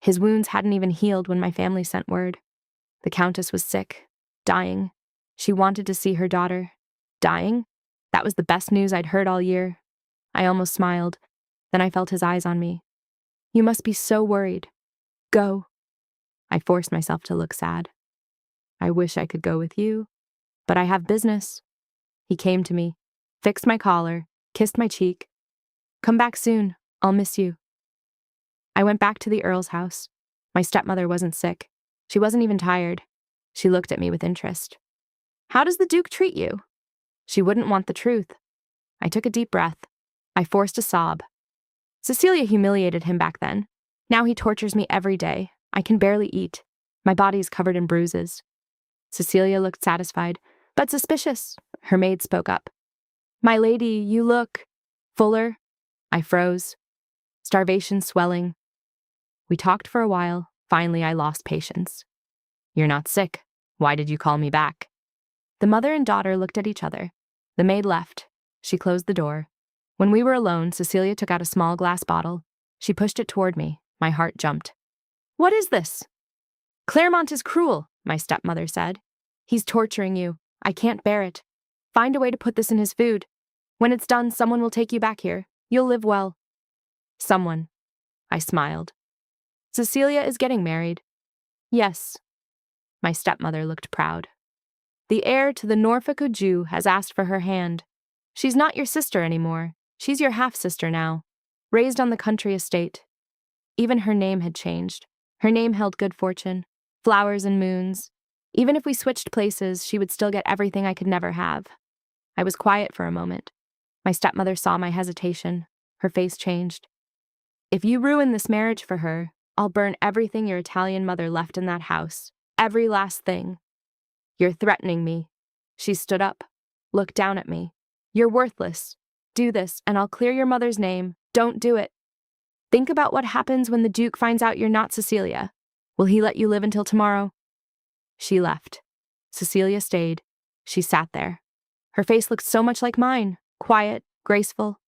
His wounds hadn't even healed when my family sent word. The Countess was sick, dying. She wanted to see her daughter. Dying? That was the best news I'd heard all year. I almost smiled. Then I felt his eyes on me. You must be so worried. Go. I forced myself to look sad. I wish I could go with you, but I have business. He came to me, fixed my collar, kissed my cheek. Come back soon. I'll miss you. I went back to the Earl's house. My stepmother wasn't sick. She wasn't even tired. She looked at me with interest. How does the Duke treat you? She wouldn't want the truth. I took a deep breath. I forced a sob. Cecilia humiliated him back then. Now he tortures me every day. I can barely eat. My body is covered in bruises. Cecilia looked satisfied, but suspicious. Her maid spoke up. My lady, you look fuller. I froze. Starvation swelling. We talked for a while. Finally, I lost patience. You're not sick. Why did you call me back? The mother and daughter looked at each other. The maid left. She closed the door. When we were alone, Cecilia took out a small glass bottle. She pushed it toward me. My heart jumped. What is this? Claremont is cruel, my stepmother said. He's torturing you. I can't bear it. Find a way to put this in his food. When it's done, someone will take you back here. You'll live well. Someone. I smiled. Cecilia is getting married. Yes. My stepmother looked proud. The heir to the Norfolk Jew has asked for her hand. She's not your sister anymore. She's your half-sister now, raised on the country estate. Even her name had changed. Her name held good fortune, flowers and moons. Even if we switched places, she would still get everything I could never have. I was quiet for a moment. My stepmother saw my hesitation. Her face changed. If you ruin this marriage for her, I'll burn everything your Italian mother left in that house. Every last thing. You're threatening me. She stood up, looked down at me. You're worthless. Do this, and I'll clear your mother's name. Don't do it. Think about what happens when the Duke finds out you're not Cecilia. Will he let you live until tomorrow? She left. Cecilia stayed. She sat there. Her face looked so much like mine, quiet, graceful.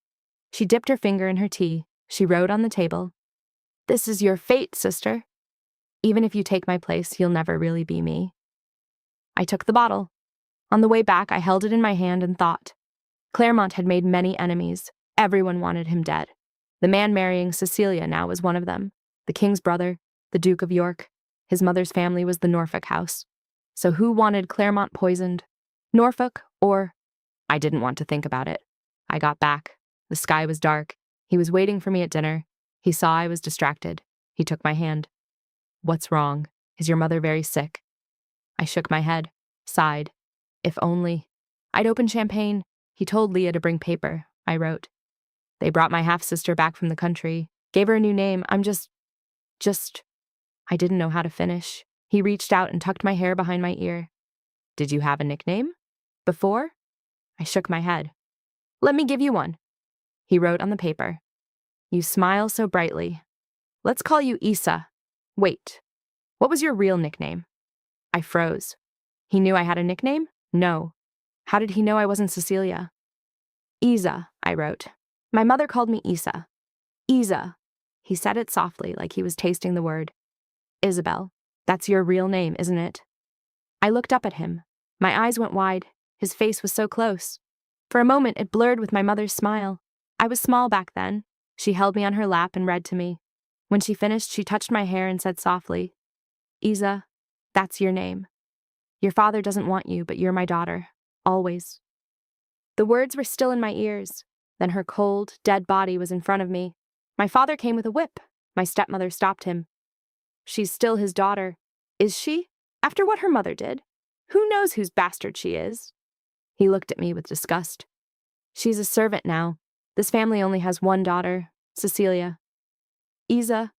She dipped her finger in her tea. She wrote on the table. This is your fate, sister. Even if you take my place, you'll never really be me. I took the bottle. On the way back, I held it in my hand and thought. Claremont had made many enemies. Everyone wanted him dead. The man marrying Cecilia now was one of them. The king's brother, the Duke of York. His mother's family was the Norfolk house. So who wanted Claremont poisoned? Norfolk or... I didn't want to think about it. I got back. The sky was dark. He was waiting for me at dinner. He saw I was distracted. He took my hand. What's wrong? Is your mother very sick? I shook my head, sighed. If only. I'd opened champagne. He told Leah to bring paper. I wrote. They brought my half-sister back from the country. Gave her a new name. I'm just... I didn't know how to finish. He reached out and tucked my hair behind my ear. Did you have a nickname? Before? I shook my head. Let me give you one. He wrote on the paper. You smile so brightly. Let's call you Isa. Wait. What was your real nickname? I froze. He knew I had a nickname? No. How did he know I wasn't Cecilia? Isa, I wrote. My mother called me Isa. Isa. He said it softly, like he was tasting the word. Isabel. That's your real name, isn't it? I looked up at him. My eyes went wide. His face was so close. For a moment, it blurred with my mother's smile. I was small back then. She held me on her lap and read to me. When she finished, she touched my hair and said softly, Isa, that's your name. Your father doesn't want you, but you're my daughter. Always. The words were still in my ears. Then her cold, dead body was in front of me. My father came with a whip. My stepmother stopped him. She's still his daughter. Is she? After what her mother did? Who knows whose bastard she is? He looked at me with disgust. She's a servant now. This family only has one daughter, Cecilia. Isa.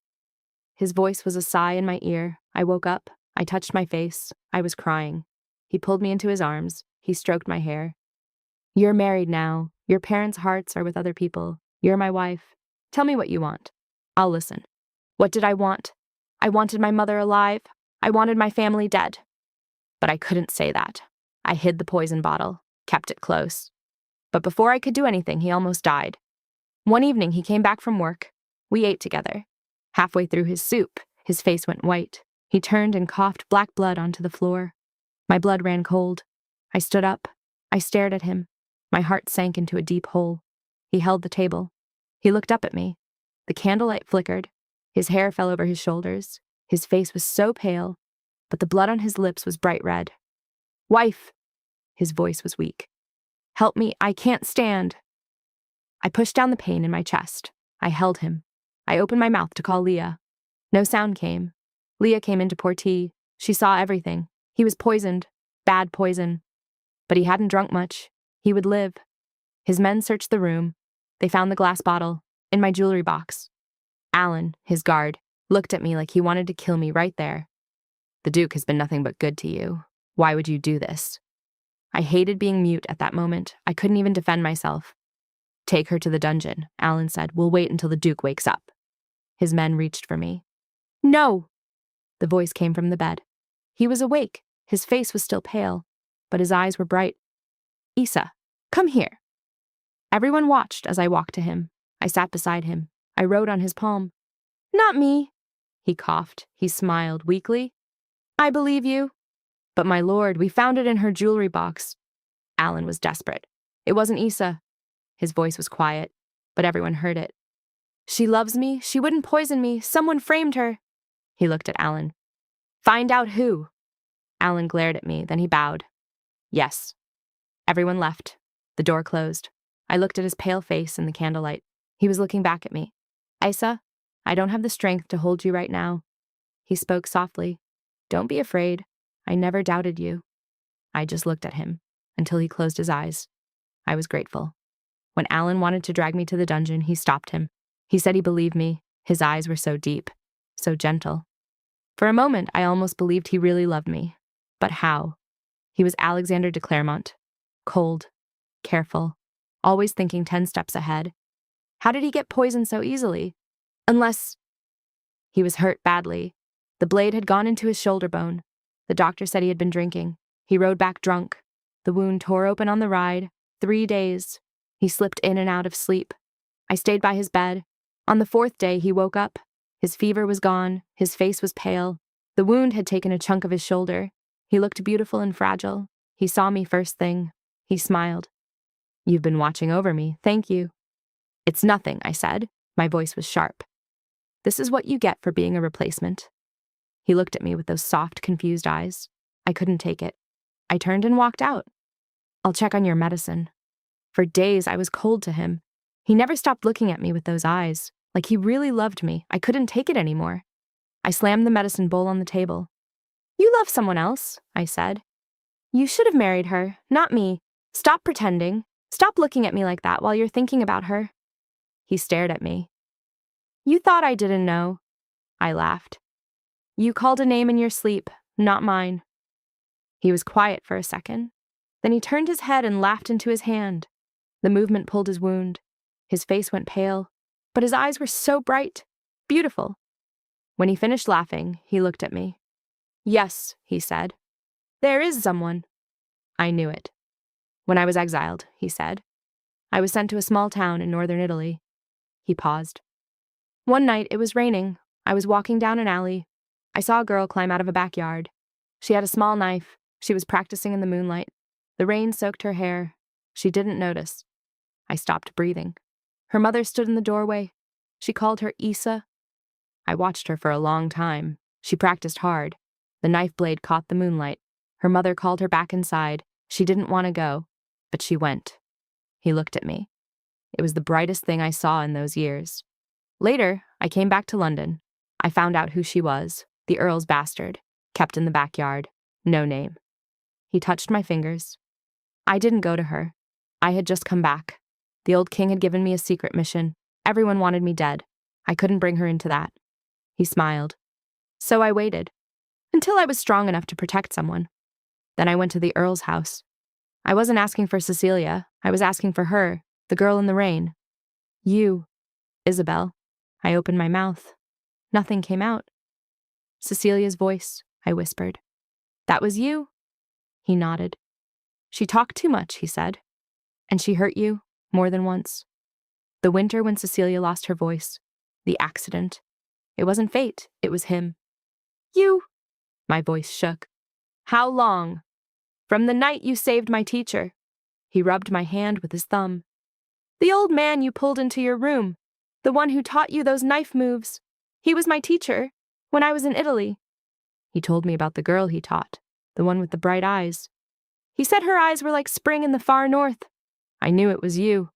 His voice was a sigh in my ear. I woke up. I touched my face. I was crying. He pulled me into his arms. He stroked my hair. You're married now. Your parents' hearts are with other people. You're my wife. Tell me what you want. I'll listen. What did I want? I wanted my mother alive. I wanted my family dead. But I couldn't say that. I hid the poison bottle, kept it close. But before I could do anything, he almost died. One evening, he came back from work. We ate together. Halfway through his soup, His face went white. He turned and coughed black blood onto the floor. My blood ran cold. I stood up. I stared at him. My heart sank into a deep hole. He held the table. He looked up at me. The candlelight flickered. His hair fell over his shoulders. His face was so pale, but the blood on his lips was bright red. "Wife!" His voice was weak. "Help me, I can't stand." I pushed down the pain in my chest. I held him. I opened my mouth to call Leah. No sound came. Leah came in to pour tea. She saw everything. He was poisoned. Bad poison. But he hadn't drunk much. He would live. His men searched the room. They found the glass bottle in my jewelry box. Alan, his guard, looked at me like he wanted to kill me right there. "The Duke has been nothing but good to you. Why would you do this?" I hated being mute at that moment. I couldn't even defend myself. "Take her to the dungeon," Alan said. "We'll wait until the Duke wakes up." His men reached for me. "No!" The voice came from the bed. He was awake. His face was still pale, but his eyes were bright. "Isa, come here." Everyone watched as I walked to him. I sat beside him. I wrote on his palm. "Not me." He coughed. He smiled weakly. "I believe you." "But my lord, we found it in her jewelry box." Alan was desperate. "It wasn't Isa." His voice was quiet, but everyone heard it. "She loves me. She wouldn't poison me. Someone framed her." He looked at Alan. "Find out who." Alan glared at me, then he bowed. "Yes." Everyone left. The door closed. I looked at his pale face in the candlelight. He was looking back at me. "Isa, I don't have the strength to hold you right now." He spoke softly. "Don't be afraid. I never doubted you." I just looked at him until he closed his eyes. I was grateful. When Alan wanted to drag me to the dungeon, he stopped him. He said he believed me. His eyes were so deep, so gentle. For a moment, I almost believed he really loved me. But how? He was Alexander de Clermont. Cold, careful, always thinking 10 steps ahead. How did he get poisoned so easily? Unless he was hurt badly. The blade had gone into his shoulder bone. The doctor said he had been drinking. He rode back drunk. The wound tore open on the ride. 3 days. He slipped in and out of sleep. I stayed by his bed. On the 4th day, he woke up. His fever was gone. His face was pale. The wound had taken a chunk of his shoulder. He looked beautiful and fragile. He saw me first thing. He smiled. "You've been watching over me. Thank you." "It's nothing," I said. My voice was sharp. "This is what you get for being a replacement." He looked at me with those soft, confused eyes. I couldn't take it. I turned and walked out. "I'll check on your medicine." For days, I was cold to him. He never stopped looking at me with those eyes, like he really loved me. I couldn't take it anymore. I slammed the medicine bowl on the table. "You love someone else," I said. "You should have married her, not me. Stop pretending. Stop looking at me like that while you're thinking about her." He stared at me. "You thought I didn't know." I laughed. "You called a name in your sleep, not mine." He was quiet for a second. Then he turned his head and laughed into his hand. The movement pulled his wound. His face went pale, but his eyes were so bright, beautiful. When he finished laughing, he looked at me. "Yes," he said. "There is someone." I knew it. "When I was exiled," he said. "I was sent to a small town in northern Italy." He paused. "One night, it was raining. I was walking down an alley. I saw a girl climb out of a backyard. She had a small knife. She was practicing in the moonlight. The rain soaked her hair. She didn't notice. I stopped breathing. Her mother stood in the doorway. She called her Isa. I watched her for a long time. She practiced hard. The knife blade caught the moonlight. Her mother called her back inside. She didn't want to go, but she went." He looked at me. It was the brightest thing I saw in those years. Later, I came back to London. I found out who she was, the Earl's bastard, kept in the backyard, no name. He touched my fingers. I didn't go to her. I had just come back. The old king had given me a secret mission. Everyone wanted me dead. I couldn't bring her into that. He smiled. So I waited, until I was strong enough to protect someone. Then I went to the Earl's house. I wasn't asking for Cecilia. I was asking for her, the girl in the rain. "You, Isabel." I opened my mouth. Nothing came out. "Cecilia's voice," I whispered. "That was you?" He nodded. "She talked too much," he said. "And she hurt you more than once." The winter when Cecilia lost her voice. The accident. It wasn't fate, it was him. You. My voice shook. How long? From the night you saved my teacher. He rubbed my hand with his thumb. The old man you pulled into your room. The one who taught you those knife moves. He was my teacher when I was in Italy. He told me about the girl he taught, the one with the bright eyes. He said her eyes were like spring in the far north. I knew it was you.